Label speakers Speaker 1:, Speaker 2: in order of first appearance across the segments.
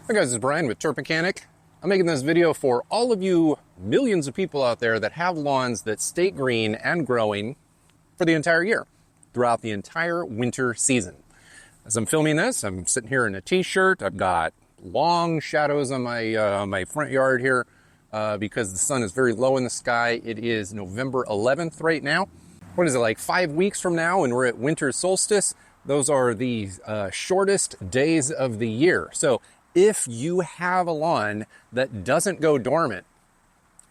Speaker 1: Hi guys, it's Brian with Turf Mechanic. I'm making this video for all of you millions of people out there that have lawns that stay green and growing for the entire year, throughout the entire winter season. As I'm filming this, I'm sitting here in a t-shirt. I've got long shadows on my front yard here because the sun is very low in the sky. It is November 11th right now. What is it, like 5 weeks from now, and we're at winter solstice? Those are the shortest days of the year. So if you have a lawn that doesn't go dormant,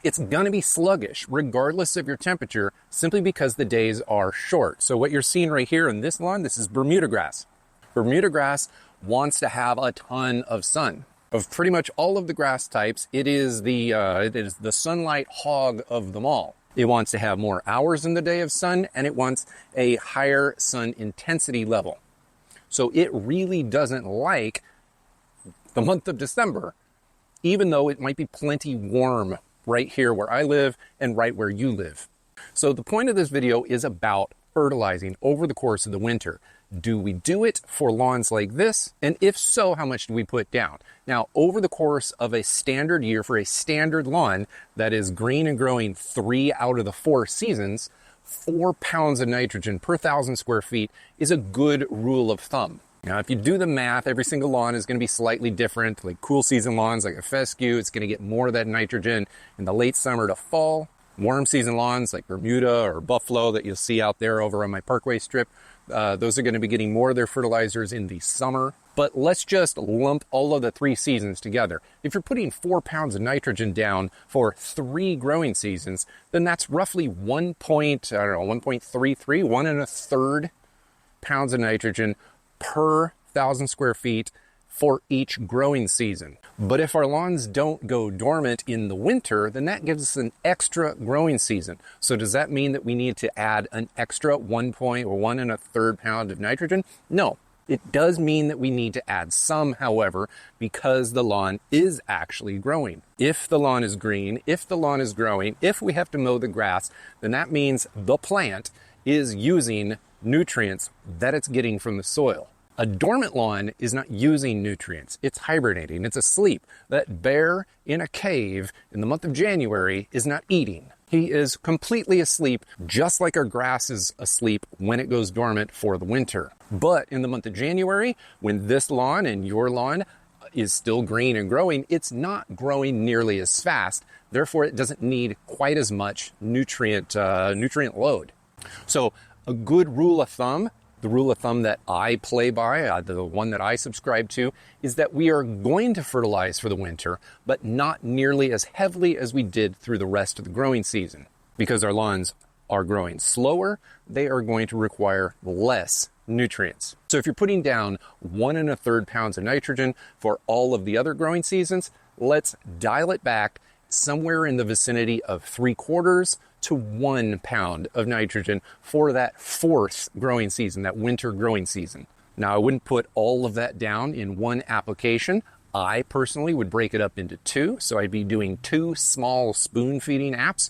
Speaker 1: it's going to be sluggish regardless of your temperature, simply because the days are short. So what you're seeing right here in this lawn, this is Bermuda grass. Bermuda grass wants to have a ton of sun. Of pretty much all of the grass types, it is the sunlight hog of them all. It wants to have more hours in the day of sun, and it wants a higher sun intensity level. So it really doesn't like the month of December, even though it might be plenty warm right here where I live and right where you live. So the point of this video is about fertilizing over the course of the winter. Do we do it for lawns like this? And if so, how much do we put down? Now, over the course of a standard year for a standard lawn that is green and growing 3 out of the 4 seasons, 4 pounds of nitrogen per 1,000 square feet is a good rule of thumb. Now, if you do the math, every single lawn is going to be slightly different. Like cool season lawns like a fescue, it's going to get more of that nitrogen in the late summer to fall. Warm season lawns like Bermuda or Buffalo that you'll see out there over on my Parkway strip, those are going to be getting more of their fertilizers in the summer. But let's just lump all of the 3 seasons together. If you're putting 4 pounds of nitrogen down for 3 growing seasons, then that's roughly 1.33, 1 1/3 pounds of nitrogen per 1,000 square feet for each growing season. But if our lawns don't go dormant in the winter, then that gives us an extra growing season. So does that mean that we need to add an extra 1 1/3 pound of nitrogen? No. It does mean that we need to add some, however, because the lawn is actually growing. If the lawn is green, if the lawn is growing, if we have to mow the grass, then that means the plant is using nutrients that it's getting from the soil. A dormant lawn is not using nutrients. It's hibernating. It's asleep. That bear in a cave in the month of January is not eating. He is completely asleep, just like our grass is asleep when it goes dormant for the winter. But in the month of January, when this lawn and your lawn is still green and growing, it's not growing nearly as fast. Therefore, it doesn't need quite as much nutrient load. So a good rule of thumb, the rule of thumb that I play by, the one that I subscribe to, is that we are going to fertilize for the winter, but not nearly as heavily as we did through the rest of the growing season. Because our lawns are growing slower, they are going to require less nutrients. So if you're putting down 1 1/3 pounds of nitrogen for all of the other growing seasons, let's dial it back somewhere in the vicinity of 3/4 to 1 pound of nitrogen for that 4th growing season, that winter growing season. Now, I wouldn't put all of that down in one application. I personally would break it up into 2. So I'd be doing 2 small spoon feeding apps,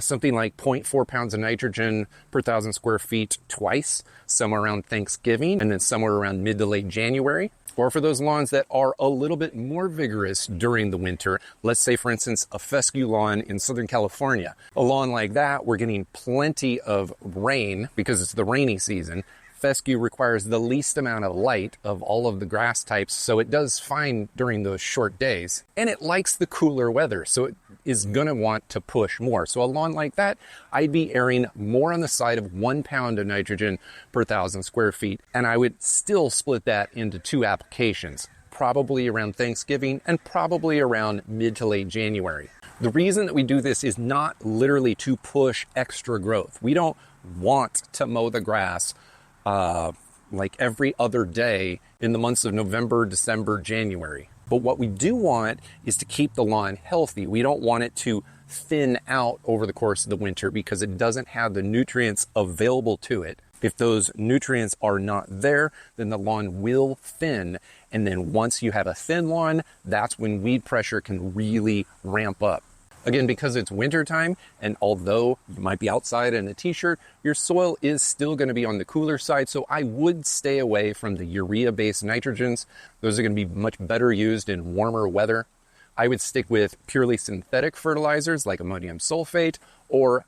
Speaker 1: something like 0.4 pounds of nitrogen per 1,000 square feet twice, somewhere around Thanksgiving, and then somewhere around mid to late January. Or for those lawns that are a little bit more vigorous during the winter, let's say, for instance, a fescue lawn in Southern California. A lawn like that, we're getting plenty of rain because it's the rainy season. Fescue requires the least amount of light of all of the grass types, so it does fine during those short days. And it likes the cooler weather, so it is going to want to push more. So a lawn like that, I'd be erring more on the side of 1 pound of nitrogen per 1,000 square feet, and I would still split that into 2 applications, probably around Thanksgiving and probably around mid to late January. The reason that we do this is not literally to push extra growth. We don't want to mow the grass like every other day in the months of November, December, January. But what we do want is to keep the lawn healthy. We don't want it to thin out over the course of the winter because it doesn't have the nutrients available to it. If those nutrients are not there, then the lawn will thin. And then once you have a thin lawn, that's when weed pressure can really ramp up. Again, because it's winter time, and although you might be outside in a t-shirt, your soil is still going to be on the cooler side, so I would stay away from the urea-based nitrogens. Those are going to be much better used in warmer weather. I would stick with purely synthetic fertilizers like ammonium sulfate or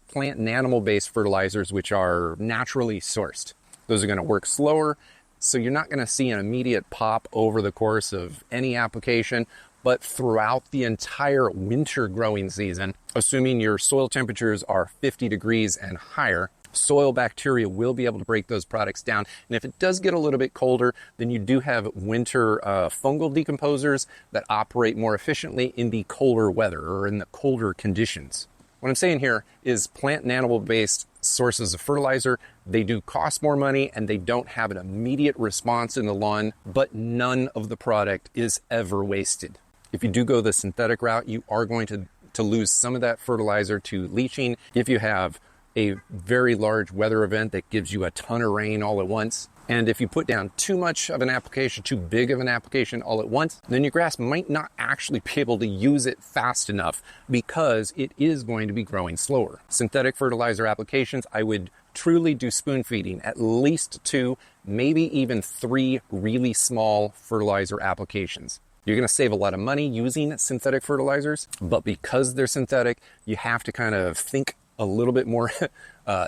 Speaker 1: plant and animal-based fertilizers, which are naturally sourced. Those are going to work slower, so you're not going to see an immediate pop over the course of any application. But throughout the entire winter growing season, assuming your soil temperatures are 50 degrees and higher, soil bacteria will be able to break those products down. And if it does get a little bit colder, then you do have winter fungal decomposers that operate more efficiently in the colder weather or in the colder conditions. What I'm saying here is plant and animal-based sources of fertilizer, they do cost more money and they don't have an immediate response in the lawn, but none of the product is ever wasted. If you do go the synthetic route, you are going to lose some of that fertilizer to leaching. If you have a very large weather event that gives you a ton of rain all at once, and if you put down too much of an application, too big of an application all at once, then your grass might not actually be able to use it fast enough because it is going to be growing slower. Synthetic fertilizer applications, I would truly do spoon feeding, at least 2, maybe even 3 really small fertilizer applications. You're going to save a lot of money using synthetic fertilizers, but because they're synthetic, you have to kind of think a little bit more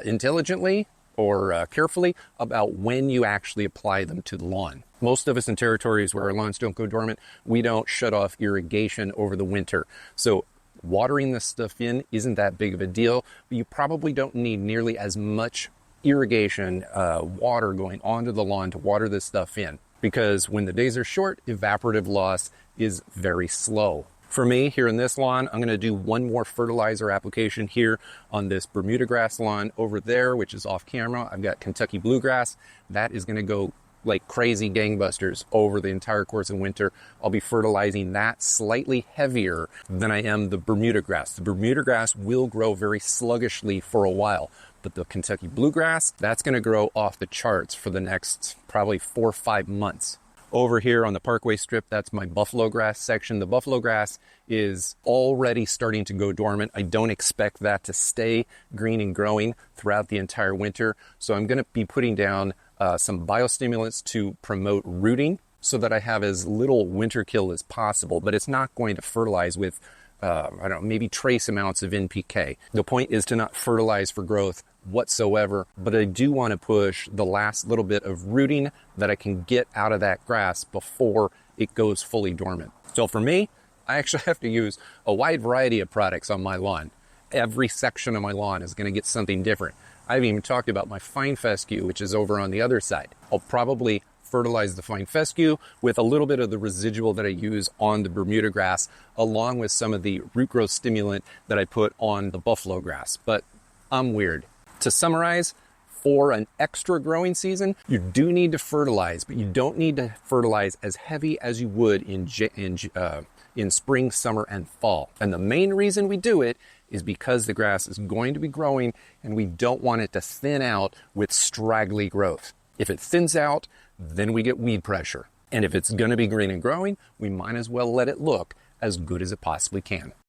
Speaker 1: intelligently or carefully about when you actually apply them to the lawn. Most of us in territories where our lawns don't go dormant, we don't shut off irrigation over the winter. So watering this stuff in isn't that big of a deal, but you probably don't need nearly as much irrigation water going onto the lawn to water this stuff in. Because when the days are short, evaporative loss is very slow. For me, here in this lawn, I'm going to do one more fertilizer application here on this Bermuda grass lawn. Over there, which is off camera, I've got Kentucky bluegrass. That is going to go like crazy gangbusters over the entire course of winter. I'll be fertilizing that slightly heavier than I am the Bermuda grass. The Bermuda grass will grow very sluggishly for a while, but the Kentucky bluegrass, that's going to grow off the charts for the next probably 4 or 5 months. Over here on the Parkway Strip, that's my buffalo grass section. The buffalo grass is already starting to go dormant. I don't expect that to stay green and growing throughout the entire winter. So I'm going to be putting down some biostimulants to promote rooting so that I have as little winter kill as possible, but it's not going to fertilize with I don't know, maybe trace amounts of NPK. The point is to not fertilize for growth whatsoever, but I do want to push the last little bit of rooting that I can get out of that grass before it goes fully dormant. So for me, I actually have to use a wide variety of products on my lawn. Every section of my lawn is going to get something different. I've even talked about my fine fescue, which is over on the other side. I'll probably fertilize the fine fescue with a little bit of the residual that I use on the Bermuda grass, along with some of the root growth stimulant that I put on the buffalo grass. But I'm weird. To summarize, for an extra growing season, you do need to fertilize, but you don't need to fertilize as heavy as you would in spring, summer, and fall. And the main reason we do it is because the grass is going to be growing and we don't want it to thin out with straggly growth. If it thins out, then we get weed pressure. And if it's going to be green and growing, we might as well let it look as good as it possibly can.